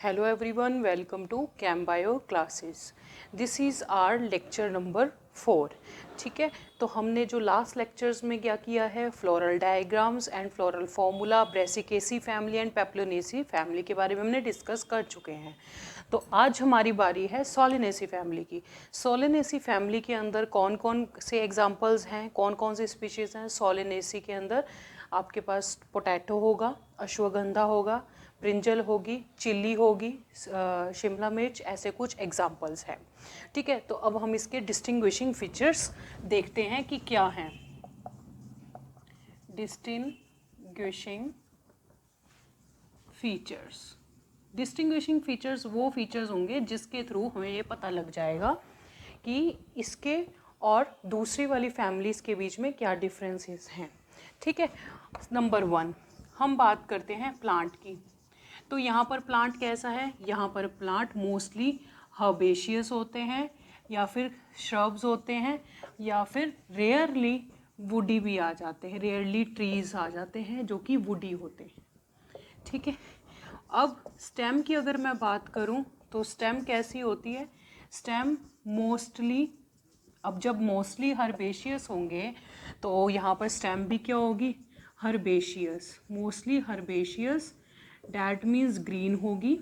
Hello everyone, welcome to ChemBio classes. This is our lecture number 4. ठीक है, तो हमने जो लास्ट लेक्चर्स में क्या किया है, floral diagrams and floral formula, Brassicaceae family and Papilionaceae family के बारे में हमने डिस्कस कर चुके हैं। तो आज हमारी बारी है सोलेनेसी फैमिली की। सोलेनेसी फैमिली के अंदर कौन कौन से एग्जांपल्स हैं, कौन कौन से स्पीशीज़ हैं। सोलेनेसी के अंदर आपके पास पोटैटो होगा, अश्वगंधा होगा, ब्रिंजल होगी, चिल्ली होगी, शिमला मिर्च, ऐसे कुछ एग्जांपल्स हैं। ठीक है, तो अब हम इसके डिस्टिंग्विशिंग फीचर्स देखते हैं कि क्या हैं। डिस्टिंग्विशिंग फीचर्स वो फीचर्स होंगे जिसके थ्रू हमें ये पता लग जाएगा कि इसके और दूसरी वाली फैमिलीज़ के बीच में क्या डिफरेंसेस हैं। ठीक है, नंबर 1 हम बात करते हैं प्लांट की। तो यहाँ पर प्लांट कैसा है, यहाँ पर प्लांट मोस्टली हर्बेशियस होते हैं या फिर श्रब्स होते हैं या फिर रेयरली वुडी भी आ जाते हैं, रेयरली ट्रीज आ जाते हैं जो कि वुडी होते हैं। ठीक है, अब स्टेम की अगर मैं बात करूँ तो स्टेम कैसी होती है। स्टेम मोस्टली, अब जब मोस्टली हर्बेशियस होंगे तो यहाँ पर स्टेम भी क्या होगी, herbaceous, mostly herbaceous, that means green होगी।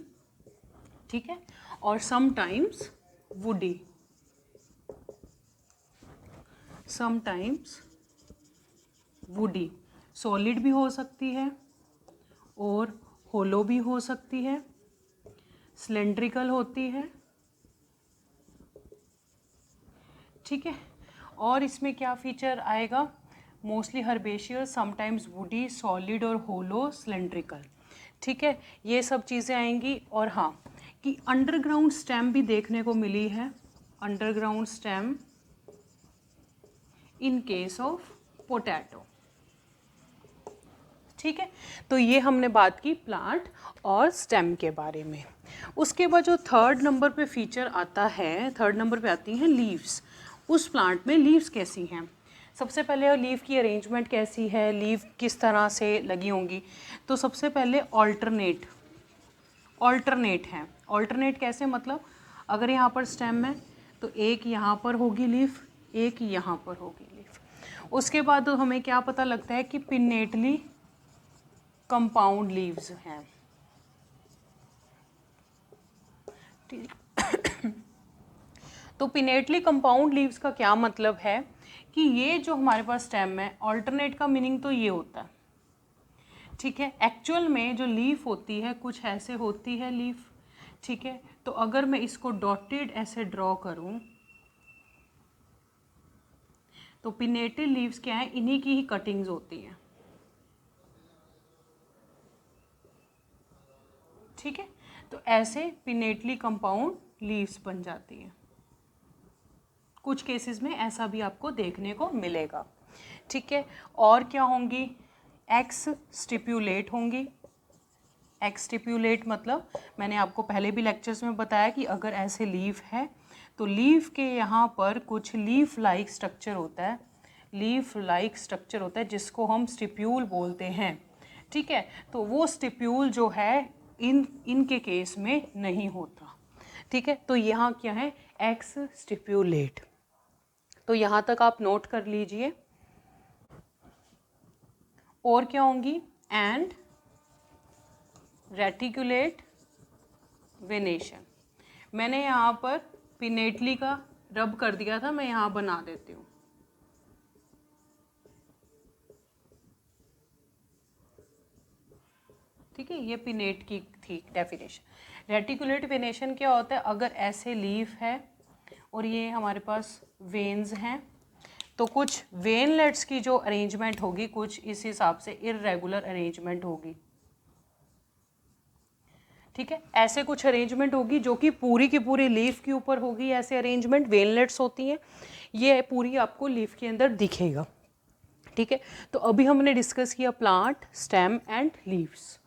ठीक है, और समटाइम्स वुडी, सॉलिड भी हो सकती है और होलो भी हो सकती है, सिलेंड्रिकल होती है। ठीक है, और इसमें क्या फीचर आएगा, mostly herbaceous, sometimes woody, solid और होलो, सिलेंड्रिकल। ठीक है, ये सब चीज़ें आएंगी। और हाँ कि अंडरग्राउंड स्टेम भी देखने को मिली है, underground stem in case of potato. ठीक है, तो ये हमने बात की प्लांट और स्टेम के बारे में। उसके बाद जो थर्ड नंबर पे फीचर आता है, थर्ड नंबर पे आती हैं लीव्स। उस प्लांट में लीव्स कैसी हैं, सबसे पहले लीव की अरेंजमेंट कैसी है, लीव किस तरह से लगी होंगी। तो सबसे पहले ऑल्टरनेट है। ऑल्टरनेट कैसे, मतलब अगर यहाँ पर स्टेम है तो एक यहाँ पर होगी लीफ, एक यहाँ पर होगी लीफ। उसके बाद तो हमें क्या पता लगता है कि पिनेटली कंपाउंड लीव्स हैं। तो पिनेटली कंपाउंड लीव्स का क्या मतलब है कि ये जो हमारे पास स्टेम है, ऑल्टरनेट का मीनिंग तो ये होता है। ठीक है, एक्चुअल में जो लीफ होती है कुछ ऐसे होती है लीफ। ठीक है, तो अगर मैं इसको डॉटेड ऐसे ड्रॉ करूं तो पिनेटेड लीव्स क्या है, इन्हीं की ही कटिंग्स होती हैं। ठीक है, तो ऐसे पिनेटली कंपाउंड लीव्स बन जाती हैं। कुछ केसेस में ऐसा भी आपको देखने को मिलेगा। ठीक है, और क्या होंगी, एक्स स्टिप्यूलेट होंगी। एक्स स्टिप्यूलेट मतलब मैंने आपको पहले भी लेक्चर्स में बताया कि अगर ऐसे लीफ है तो लीफ के यहाँ पर कुछ लीफ लाइक स्ट्रक्चर होता है, जिसको हम स्टिप्यूल बोलते हैं। ठीक है, तो वो स्टिप्यूल जो है इनके केस में नहीं होता। ठीक है, तो यहाँ क्या है, एक्स स्टिप्यूलेट। तो यहाँ तक आप नोट कर लीजिए। और क्या होंगी, एंड रेटिकुलेट वेनेशन। मैंने यहाँ पर पिनेटली का रब कर दिया था, मैं यहाँ बना देती हूँ। ठीक है, ये पिनेट की थी डेफिनेशन। रेटिकुलेट वेनेशन क्या होता है, अगर ऐसे लीफ है और ये हमारे पास वेन्स हैं तो कुछ वेनलेट्स की जो अरेंजमेंट होगी कुछ इस हिसाब से इररेगुलर अरेंजमेंट होगी। ठीक है, ऐसे कुछ अरेंजमेंट होगी जो कि पूरी की पूरी लीफ के ऊपर होगी, ऐसे अरेंजमेंट वेनलेट्स होती हैं, ये पूरी आपको लीफ के अंदर दिखेगा। ठीक है, तो अभी हमने डिस्कस किया प्लांट, स्टेम एंड लीव्स।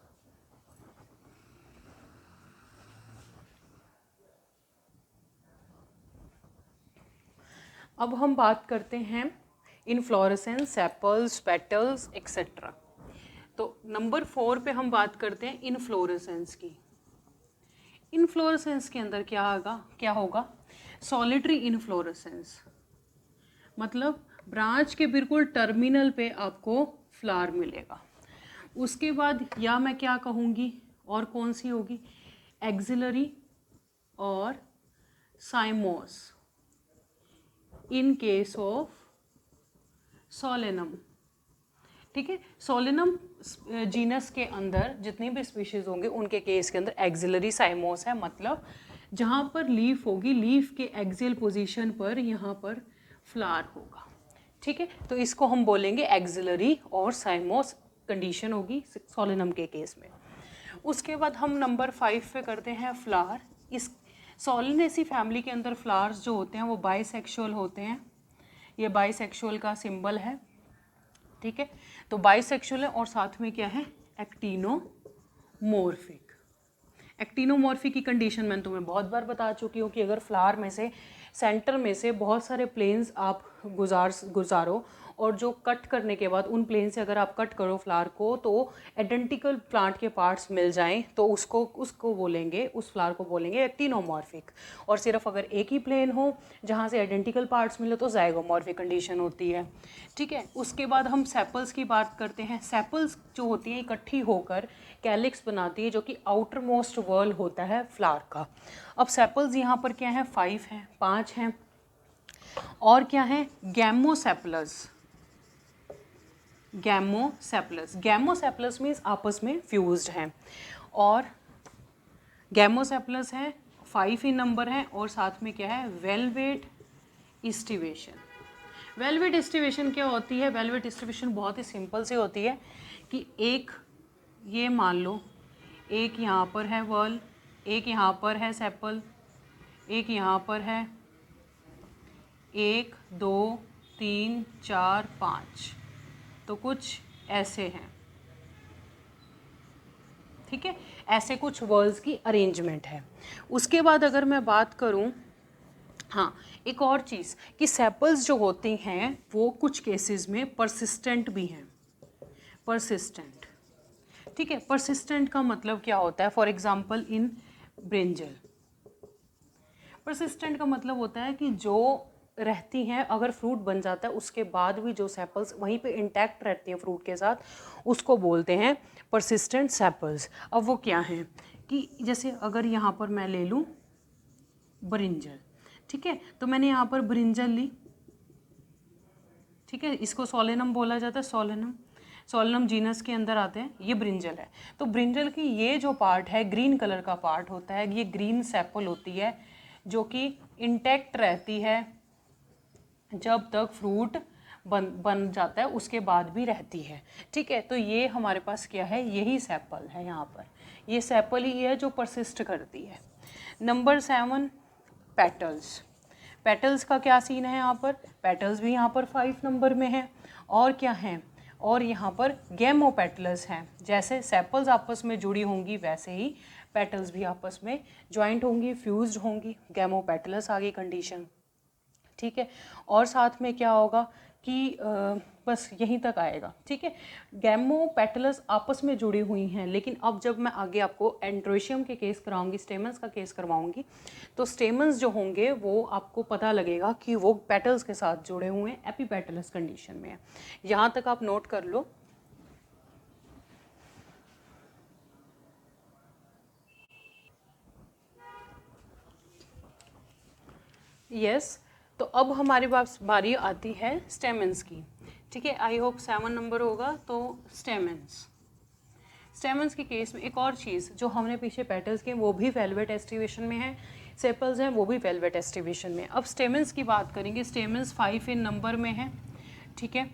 अब हम बात करते हैं इनफ्लोरेसेंस, सेपल्स, पेटल्स एक्सेट्रा। तो नंबर 4 पे हम बात करते हैं इनफ्लोरेसेंस की। इन्फ्लोरेसेंस के अंदर क्या होगा सॉलिटरी इन्फ्लोरेसेंस, मतलब ब्रांच के बिल्कुल टर्मिनल पे आपको फ्लावर मिलेगा। उसके बाद या मैं क्या कहूँगी और कौन सी होगी, एक्सिलरी और साइमोस इन केस ऑफ सोलेनम। ठीक है, सोलेनम जीनस के अंदर जितनी भी स्पीशीज़ होंगे उनके केस के अंदर एक्सिलरी साइमोस है, मतलब जहाँ पर लीफ होगी लीफ के एक्सियल पोजीशन पर यहाँ पर फ्लावर होगा। ठीक है, तो इसको हम बोलेंगे एक्सिलरी और साइमोस कंडीशन होगी सोलेनम के केस में। उसके बाद हम नंबर 5 पे करते हैं फ्लावर। इस सोलेनेसी फैमिली के अंदर फ्लावर्स जो होते हैं वो बाइसेक्सुअल होते हैं, ये बाइसेक्सुअल का सिंबल है। ठीक है, तो बाइसेक्सुअल है और साथ में क्या है एक्टिनोमॉर्फिक। एक्टिनोमॉर्फिक की कंडीशन मैंने तुम्हें बहुत बार बता चुकी हूँ कि अगर फ्लावर में से सेंटर में से बहुत सारे प्लेन्स आप गुजारो और जो कट करने के बाद उन प्लेन से अगर आप कट करो फ्लावर को तो आइडेंटिकल प्लांट के पार्ट्स मिल जाएं तो उसको बोलेंगे, उस फ्लावर को बोलेंगे एक्टिनोमॉर्फिक। और सिर्फ अगर एक ही प्लेन हो जहाँ से आइडेंटिकल पार्ट्स मिले तो ज़ाइगोमॉर्फिक कंडीशन होती है। ठीक है, उसके बाद हम सेपल्स की बात करते हैं। सेपल्स जो होती हैं इकट्ठी होकर कैलिक्स बनाती है जो कि आउटर मोस्ट वॉल होता है फ्लावर का। अब सेपल्स यहाँ पर क्या है 5 हैं, 5 हैं। और क्या है गैमोसेपलस। गैमोसेपलस मीन्स आपस में फ्यूज्ड हैं और गैमोसेपलस है 5 ही नंबर है। और साथ में क्या है वेलवेट इस्टिवेशन। वेलवेट इस्टिवेशन क्या होती है, वेलवेट इस्टिवेशन बहुत ही सिंपल से होती है कि एक ये मान लो एक यहाँ पर है वर्ल, एक यहाँ पर है सेपल, एक यहाँ पर है, 1 2 3 4 5, तो कुछ ऐसे हैं। ठीक है, ऐसे कुछ वर्ल्स की अरेंजमेंट है। उसके बाद अगर मैं बात करूं, हाँ एक और चीज़ कि सेपल्स जो होती हैं वो कुछ केसेस में परसिस्टेंट भी हैं। परसिस्टेंट, ठीक है, परसिस्टेंट का मतलब क्या होता है, for example in brinjal. Persistent का मतलब होता है कि जो रहती हैं, अगर फ्रूट बन जाता है उसके बाद भी जो सेपल्स वहीं पे इंटैक्ट रहती हैं फ्रूट के साथ, उसको बोलते हैं परसिस्टेंट सेपल्स। अब वो क्या हैं कि जैसे अगर यहाँ पर मैं ले लूँ ब्रिंजल, ठीक है, तो मैंने यहाँ पर ब्रिंजल ली, ठीक है, इसको सोलेनम बोला जाता है। सोलेनम जीनस के अंदर आते हैं, ये ब्रिंजल है। तो ब्रिंजल की ये जो पार्ट है ग्रीन कलर का पार्ट होता है, ये ग्रीन सेपल होती है जो कि इंटैक्ट रहती है जब तक फ्रूट बन जाता है उसके बाद भी रहती है। ठीक है, तो ये हमारे पास क्या है, यही सेपल है। यहाँ पर ये सेपल ही है जो परसिस्ट करती है। Number 7 petals. पेटल्स का क्या सीन है, यहाँ पर पेटल्स भी यहाँ पर 5 नंबर में है। और क्या है, और यहाँ पर गैमोपेटल्स हैं। जैसे सेपल्स आपस में जुड़ी होंगी वैसे ही पेटल्स भी आपस में ज्वाइंट होंगी, फ्यूज्ड होंगी, गैमोपेटल्स आगे कंडीशन। ठीक है, और साथ में क्या होगा कि बस यहीं तक आएगा। ठीक है, गैमोपेटल्स आपस में जुड़ी हुई हैं, लेकिन अब जब मैं आगे आपको एंड्रोशियम के केस कराऊंगी, स्टेमन्स का केस करवाऊंगी, तो स्टेमन्स जो होंगे वो आपको पता लगेगा कि वो पेटल्स के साथ जुड़े हुए हैं, एपीपेटलस कंडीशन में है। यहाँ तक आप नोट कर लो। यस, तो अब हमारे पास बारी आती है स्टेमन्स की। ठीक है, आई होप 7 नंबर होगा। तो स्टेमन्स के केस में एक और चीज़ जो हमने पीछे पेटल्स के वो भी वेलवेट एस्टिवेशन में है, सेपल्स हैं वो भी वेलवेट एस्टिवेशन में। अब स्टेमन्स की बात करेंगे। स्टेमन्स 5 इन नंबर में है। ठीक है,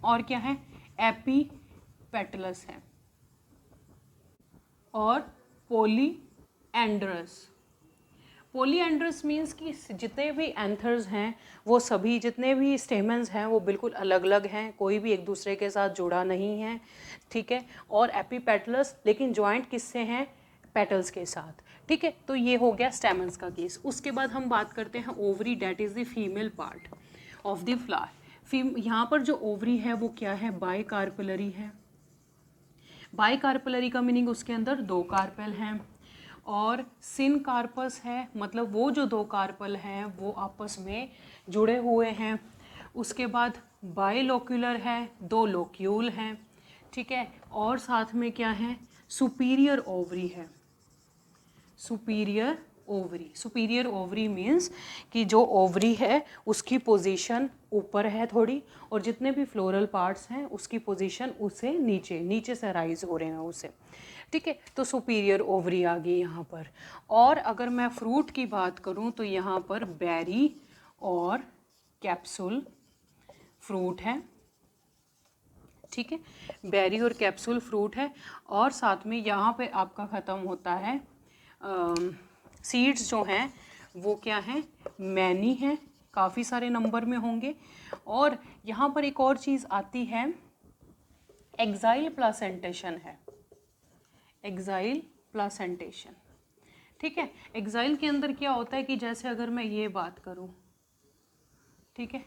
और क्या है, एपीपेटलस है और पॉलीएंड्रस। पॉलीएंड्रस मीन्स कि जितने भी एंथर्स हैं वो सभी, जितने भी स्टेमन्स हैं वो बिल्कुल अलग अलग हैं, कोई भी एक दूसरे के साथ जुड़ा नहीं है। ठीक है, और एपीपेटलस लेकिन जॉइंट किससे हैं, पेटल्स के साथ। ठीक है, तो ये हो गया स्टेमन्स का केस। उसके बाद हम बात करते हैं ovary, that is the female part of the flower. यहाँ पर जो ओवरी है वो क्या है, बाइकार्पेलरी है। बाइकार्पेलरी का मीनिंग उसके अंदर 2 कार्पेल हैं। और सिनकार्पस है, मतलब वो जो दो कार्पल हैं वो आपस में जुड़े हुए हैं। उसके बाद बाइलोक्यूलर है, दो लोक्यूल हैं, ठीक है। और साथ में क्या है, सुपीरियर ओवरी है, superior ovary. Superior ovary means कि जो ओवरी है उसकी पोजीशन ऊपर है थोड़ी, और जितने भी फ्लोरल पार्ट्स हैं उसकी पोजीशन उससे नीचे, नीचे से राइज हो रहे हैं उससे, ठीक है। तो सुपीरियर ओवरी आ गई यहाँ पर। और अगर मैं फ्रूट की बात करूँ तो यहाँ पर बेरी और कैप्सूल फ्रूट है, ठीक है। बेरी और कैप्सूल फ्रूट है। और साथ में यहाँ पे आपका ख़त्म होता है सीड्स जो हैं वो क्या हैं, मैनी हैं, काफ़ी सारे नंबर में होंगे। और यहाँ पर एक और चीज़ आती है, एक्साइल प्लासेंटेशन है, एक्साइल प्लासेंटेशन, ठीक है। एक्साइल के अंदर क्या होता है कि जैसे अगर मैं ये बात करूँ, ठीक है,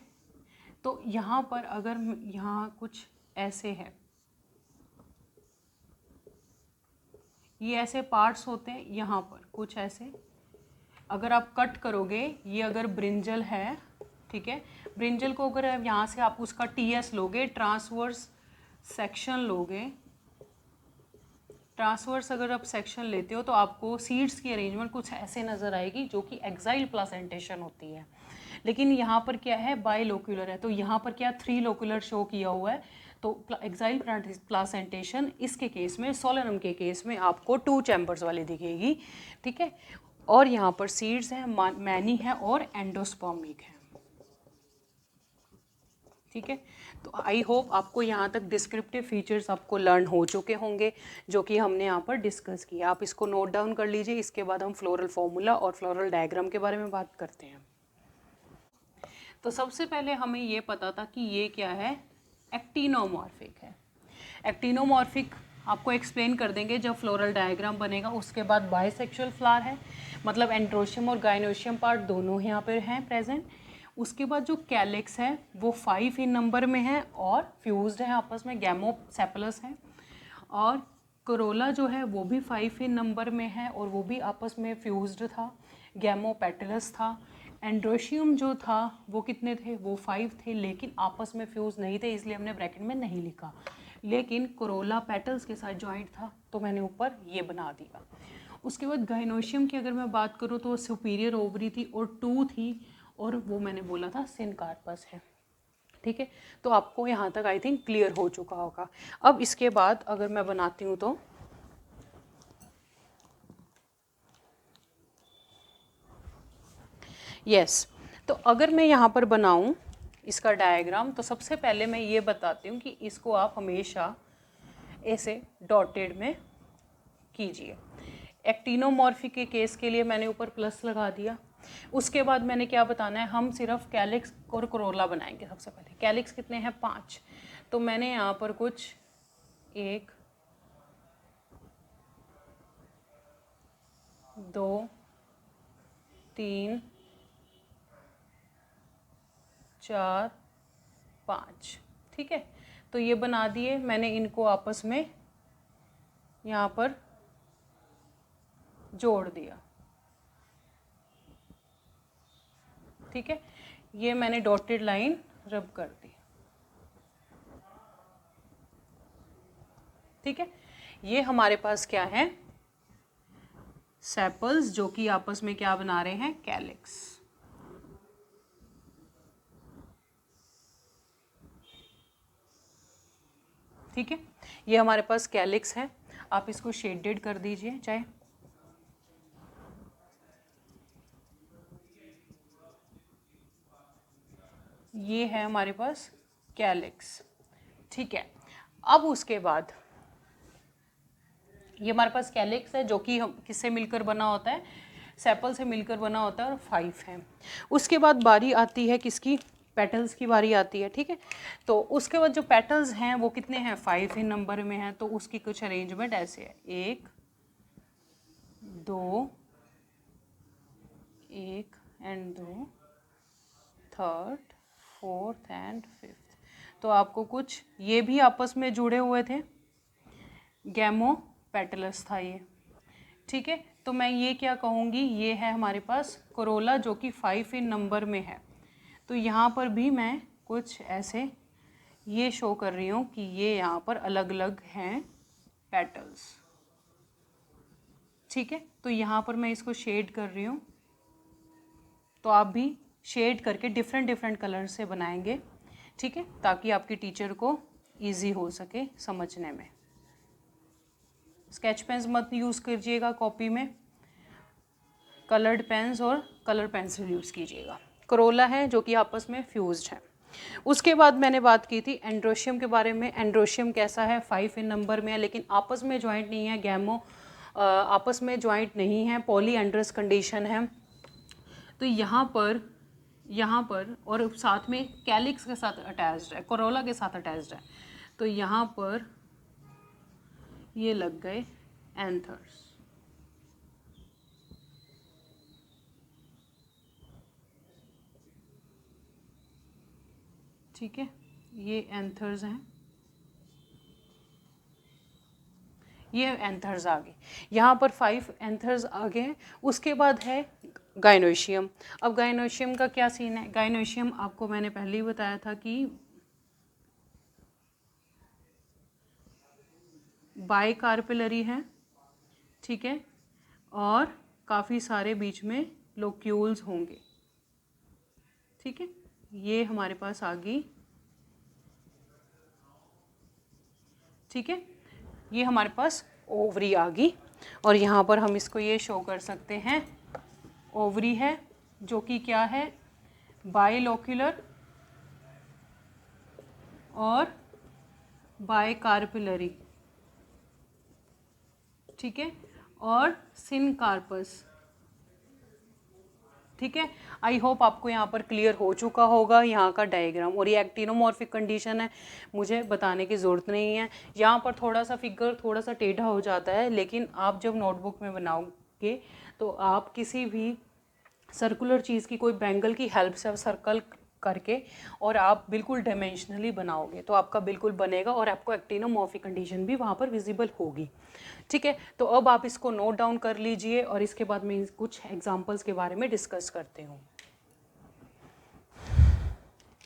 तो यहाँ पर अगर यहाँ कुछ ऐसे है, ये ऐसे पार्ट्स होते हैं, यहाँ पर कुछ ऐसे अगर आप कट करोगे, ये अगर ब्रिंजल है, ठीक है, ब्रिंजल को अगर यहाँ से आप उसका टीएस लोगे, ट्रांसवर्स सेक्शन लोगे, ट्रांसवर्स अगर आप सेक्शन लेते हो तो आपको सीड्स की अरेंजमेंट कुछ ऐसे नज़र आएगी, जो कि एक्साइल प्लासेंटेशन होती है। लेकिन यहाँ पर क्या है, बाइलोक्यूलर है, तो यहाँ पर क्या 3 लोक्यूलर शो किया हुआ है। तो एक्साइल प्लासेंटेशन इसके केस में, सोलेनम के केस में आपको 2 चैम्बर्स वाली दिखेगी, ठीक है। और यहाँ पर सीड्स हैं, मैनी है और एंडोस्पर्मिक है, ठीक है। तो आई होप आपको यहाँ तक डिस्क्रिप्टिव फीचर्स आपको लर्न हो चुके होंगे, जो कि हमने यहाँ पर डिस्कस किया। आप इसको नोट डाउन कर लीजिए, इसके बाद हम फ्लोरल फॉर्मूला और फ्लोरल डायग्राम के बारे में बात करते हैं। तो सबसे पहले हमें ये पता था कि ये क्या है, एक्टिनोमॉर्फिक है। एक्टिनोमॉर्फिक आपको एक्सप्लेन कर देंगे जब फ्लोरल डायग्राम बनेगा। उसके बाद बाइसेक्सुअल फ्लावर है, मतलब एंड्रोशियम और गाइनोशियम पार्ट दोनों यहाँ पर हैं प्रेजेंट। उसके बाद जो कैलिक्स है वो 5 इन नंबर में है और फ्यूज्ड है आपस में, गैमोसेपलस है। और कोरोला जो है वो भी 5 इन नंबर में है और वो भी आपस में फ्यूज्ड था, गैमोपेटलस था। एंड्रोशियम जो था वो कितने थे, वो 5 थे, लेकिन आपस में फ्यूज नहीं थे, इसलिए हमने ब्रैकेट में नहीं लिखा। लेकिन कोरोला पेटल्स के साथ जॉइंट था, तो मैंने ऊपर ये बना दिया। उसके बाद गाइनोशियम की अगर मैं बात करूँ तो सुपीरियर ओवरी थी और 2 थी, और वो मैंने बोला था सिनकार्पस है, ठीक है। तो आपको यहाँ तक आई थिंक क्लियर हो चुका होगा। अब इसके बाद अगर मैं बनाती हूँ तो यस, तो अगर मैं यहाँ पर बनाऊँ इसका डायग्राम, तो सबसे पहले मैं ये बताती हूँ कि इसको आप हमेशा ऐसे डॉटेड में कीजिए। एक्टिनोमॉर्फिक के केस के लिए मैंने ऊपर प्लस लगा दिया। उसके बाद मैंने क्या बताना है, हम सिर्फ कैलिक्स और कोरोला बनाएंगे। सबसे पहले कैलिक्स कितने हैं, 5, तो मैंने यहाँ पर कुछ 1 2 3 4 5, ठीक है। तो ये बना दिए मैंने, इनको आपस में यहाँ पर जोड़ दिया, ठीक है। ये मैंने डॉटेड लाइन रब कर दी, ठीक है। ये हमारे पास क्या है, सेपल्स, जो कि आपस में क्या बना रहे हैं, कैलिक्स, ठीक है। ये हमारे पास कैलिक्स है। आप इसको शेडेड कर दीजिए चाहे, ये है हमारे पास कैलिक्स, ठीक है। अब उसके बाद ये हमारे पास कैलिक्स है, जो कि हम किससे मिलकर बना होता है, सेपल से मिलकर बना होता है, और 5 है। उसके बाद बारी आती है किसकी, पेटल्स की बारी आती है, ठीक है। तो उसके बाद जो पेटल्स हैं वो कितने हैं, 5 ही नंबर में हैं। तो उसकी कुछ अरेंजमेंट ऐसे है, 1 2 1 and 2, 3rd 4th and 5th। तो आपको कुछ ये भी आपस में जुड़े हुए थे, गैमो पेटलस था ये, ठीक है। तो मैं ये क्या कहूँगी, ये है हमारे पास कोरोला जो कि 5 इन नंबर में है। तो यहाँ पर भी मैं कुछ ऐसे ये शो कर रही हूँ कि ये यहाँ पर अलग अलग हैं पेटल्स, ठीक है। तो यहाँ पर मैं इसको शेड कर रही हूँ, तो आप भी शेड करके डिफरेंट डिफरेंट कलर से बनाएंगे, ठीक है, ताकि आपकी टीचर को इजी हो सके समझने में। स्केच पेन्स मत यूज़ कीजिएगा कॉपी में, कलर्ड पेन्स और कलर पेंसिल यूज़ कीजिएगा। कोरोला है जो कि आपस में फ्यूज्ड है। उसके बाद मैंने बात की थी एंड्रोशियम के बारे में। एंड्रोशियम कैसा है, 5 इन नंबर में है, लेकिन आपस में ज्वाइंट नहीं है। गैमो आपस में ज्वाइंट नहीं है, पॉलीएंड्रस कंडीशन है। तो यहाँ पर और साथ में कैलिक्स के साथ अटैच्ड है, कोरोला के साथ अटैच्ड है। तो यहाँ पर ये लग गए एंथर्स, ठीक है, ये एंथर्स हैं, ये एंथर्स आ गए। यहाँ पर 5 एंथर्स आ गए हैं। उसके बाद है गाइनोशियम। अब गाइनोशियम का क्या सीन है, गाइनोशियम आपको मैंने पहले ही बताया था कि बाइकार्पिलरी है, ठीक है, और काफ़ी सारे बीच में लोक्यूल्स होंगे, ठीक है। ये हमारे पास आ गई, ठीक है, ये हमारे पास ओवरी आ गई। और यहाँ पर हम इसको ये शो कर सकते हैं, ओवरी है जो कि क्या है, बाइलोक्युलर और बाइकार्पिलरी, ठीक है, और सिनकार्पस, ठीक है। आई होप आपको यहाँ पर क्लियर हो चुका होगा यहाँ का डायग्राम। और ये एक्टिनोमॉर्फिक कंडीशन है, मुझे बताने की ज़रूरत नहीं है। यहाँ पर थोड़ा सा फिगर थोड़ा सा टेढ़ा हो जाता है, लेकिन आप जब नोटबुक में बनाओगे तो आप किसी भी सर्कुलर चीज़ की, कोई बैंगल की हेल्प से सर्कल करके और आप बिल्कुल डायमेंशनली बनाओगे तो आपका बिल्कुल बनेगा और आपको एक्टिनोमॉर्फिक कंडीशन भी वहाँ पर विजिबल होगी, ठीक है। तो अब आप इसको नोट डाउन कर लीजिए और इसके बाद मैं कुछ एग्जांपल्स के बारे में डिस्कस करते हूँ।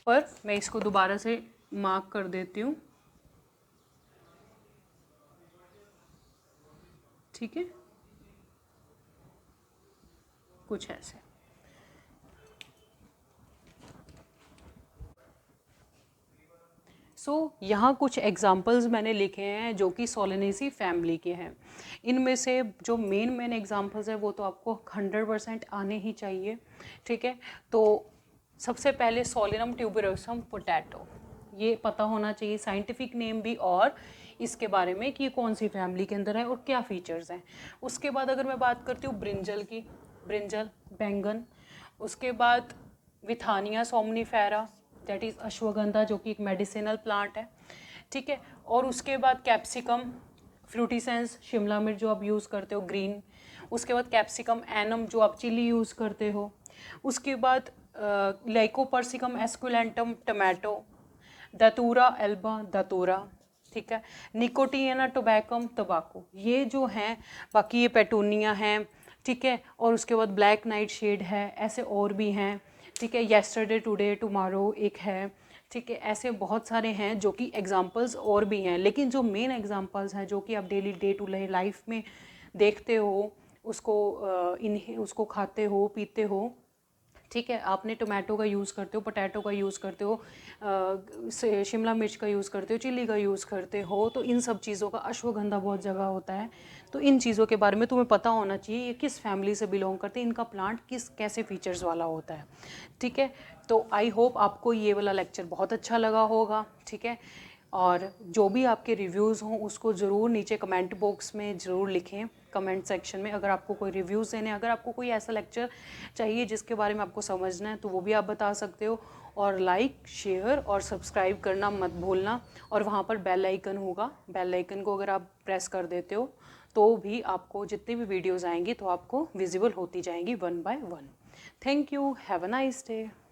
पर मैं इसको दोबारा से मार्क कर देती हूँ, ठीक है, कुछ ऐसे। यहाँ कुछ एग्जाम्पल्स मैंने लिखे हैं जो कि सोलेनेसी फैमिली के हैं। इनमें से जो मेन एग्जाम्पल्स है वो तो आपको 100% आने ही चाहिए, ठीक है। तो सबसे पहले सोलेनम ट्यूबरोसम पोटैटो, ये पता होना चाहिए साइंटिफिक नेम भी और इसके बारे में कि कौन सी फैमिली के अंदर है और क्या फीचर्स हैं। उसके बाद अगर मैं बात करती हूँ ब्रिंजल की, ब्रिंजल बैंगन। उसके बाद Withania somnifera, that is ashwagandha जो कि एक मेडिसिनल प्लांट है, ठीक है। और उसके बाद कैप्सिकम फ्रूटिसेंस, शिमला मिर्च जो आप यूज़ करते हो ग्रीन। उसके बाद कैप्सिकम एनम जो आप चिली यूज़ करते हो। उसके बाद लाइकोपर्सिकम एस्कुलेंटम टमाटो, दतूरा एल्बा दतूरा, ठीक है। निकोटियाना टोबैकम तंबाकू, ये जो हैं। बाकी ये पेटूनिया हैं, ठीक है। और उसके बाद ब्लैक नाइट शेड है, ऐसे और भी हैं, ठीक है। येस्टरडे टुडे टुमारो एक है, ठीक है। ऐसे बहुत सारे हैं जो कि एग्जांपल्स और भी हैं, लेकिन जो मेन एग्जांपल्स हैं जो कि आप daily day to day life में देखते हो, उसको खाते हो पीते हो, ठीक है। आपने टोमेटो का यूज़ करते हो, पोटैटो का यूज़ करते हो, शिमला मिर्च का यूज़ करते हो, चिली का यूज़ करते हो, तो इन सब चीज़ों का, अश्वगंधा बहुत जगह होता है, तो इन चीज़ों के बारे में तुम्हें पता होना चाहिए ये किस फैमिली से बिलोंग करते हैं, इनका प्लांट कैसे फीचर्स वाला होता है, ठीक है। तो आई होप आपको ये वाला लेक्चर बहुत अच्छा लगा होगा, ठीक है। और जो भी आपके रिव्यूज़ हों उसको ज़रूर नीचे कमेंट बॉक्स में ज़रूर लिखें, कमेंट सेक्शन में। अगर आपको कोई रिव्यूज़ देने, अगर आपको कोई ऐसा लेक्चर चाहिए जिसके बारे में आपको समझना है तो वो भी आप बता सकते हो। और लाइक, शेयर और सब्सक्राइब करना मत भूलना। और वहाँ पर बेल आइकन होगा, बेल आइकन को अगर आप प्रेस कर देते हो तो भी आपको जितनी भी वीडियोज़ आएंगी तो आपको विजिबल होती जाएंगी 1 by 1। Thank you, have a nice day.